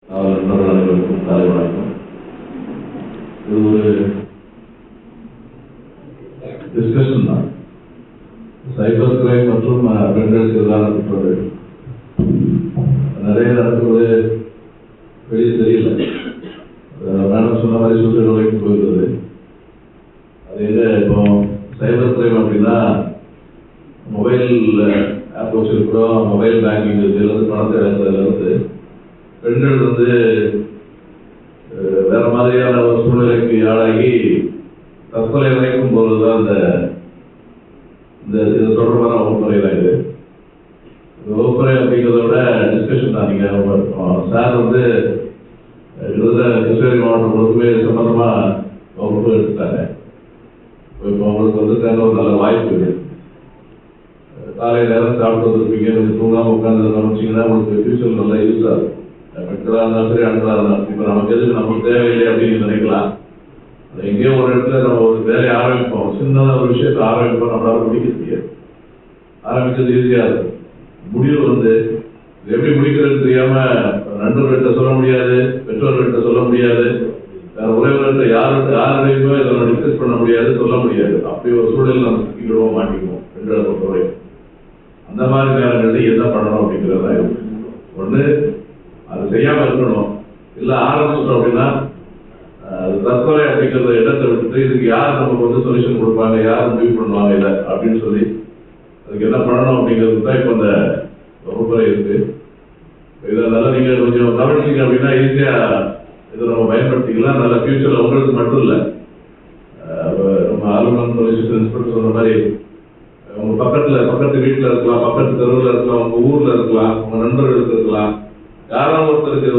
நண்பர்கள் அனைவருக்கும் காலை வணக்கம். இது ஒரு டிஸ்கஷன் தான். சைபர் கிரைம் மற்றும் பெண்களுக்கு எதிரான குற்றங்கள் நிறைய நடக்கிறது வெளியே தெரியல. மேடம் சொன்ன மாதிரி சூழ்நிலை வரைக்கும் போயிருந்தது. அது எங்க இப்போ சைபர் கிரைம் அப்படின்னா மொபைல் ஆப் வச்சிருக்கிறோம், மொபைல் பேங்கிங் இதுலேருந்து பணத்தை இழந்ததுலேருந்து பெண்கள் வேற மாதிரியான ஒரு சூழ்நிலைக்கு ஆளாகி தற்கொலை வரைக்கும் போதுதான் இது தொடர்பான வகுப்பறை தான். இது வகுப்பறை அப்படிங்கிறத விட டிஸ்கஷன் தான். நீங்கள் சார் கிருஷ்ணகிரி மாவட்டம் முழுக்கவே சம்பந்தமா வகுப்பு எடுத்துட்டாங்க. இப்போ அவங்களுக்கு வந்துட்டாங்க ஒரு நல்ல வாய்ப்பு இது. காலை நேரம் சாப்பிட்டு வந்துருப்பீங்க, கொஞ்சம் தூங்காமல் உட்காந்து கவனிச்சிங்கன்னா உங்களுக்கு ஃபியூச்சர் நல்லா யூஸ் ஆகும். பெண்களாக இருந்தாலும் சரி, ஆண்களாக இருந்தாலும். இப்போ நமக்கு எதுக்கு நமக்கு தேவையில்லை அப்படின்னு நினைக்கலாம். எங்கேயோ ஒரு இடத்துல நம்ம ஒரு வேலையை ஆரம்பிப்போம், சின்னதாக ஒரு விஷயத்தை ஆரம்பிப்போம், நம்மளால முடிக்க முடியாது. ஆரம்பிச்சது ஈஸியாக இருக்கும். முடிவு எப்படி முடிக்கிறதுன்னு தெரியாம நண்பர்கள்ட்ட சொல்ல முடியாது, பெற்றோர்கள்ட்ட சொல்ல முடியாது, வேற உறவினர்கிட்ட யாரையுமே இதை டிஸ்கஸ் பண்ண முடியாது, சொல்ல முடியாது. அப்படி ஒரு சூழலில் நம்ம சிக்கிடுவோம், மாட்டிக்குவோம் பெண்களை பொறுத்தவரை. அந்த மாதிரி நேரங்களில் என்ன பண்ணணும் அப்படிங்கிறதா இருக்கு. ஒன்று, அது செய்யாமல் இருக்கணும். இல்லை ஆரம்பிச்சிட்டோம் அப்படின்னா தற்கொலை அப்படிங்கிற இடத்தை விட்டுட்டு இதுக்கு யார் நமக்கு சொல்யூஷன் கொடுப்பாங்க, யார் முடிவு பண்ணுவாங்க இதை அப்படின்னு சொல்லி அதுக்கு என்ன பண்ணணும் அப்படிங்கிறது தான் இப்போ இந்த வகுப்பறை இருக்கு. இதனால நீங்கள் கொஞ்சம் கவனிச்சிங்க அப்படின்னா ஈஸியாக இதை நம்ம பயன்படுத்திக்கலாம். நல்ல ஃபியூச்சரில் உங்களுக்கு மட்டும் இல்லை, நம்ம ஆளுநர் சொல்யூஷன் இன்ஸ்பெக்டர் சொன்ன மாதிரி உங்க பக்கத்து வீட்டில் இருக்கலாம், பக்கத்து தெருவில் இருக்கலாம், உங்க ஊர்ல இருக்கலாம், உங்க நண்பர்களுக்கு இருக்கலாம், யாராவது ஒருத்தருக்கு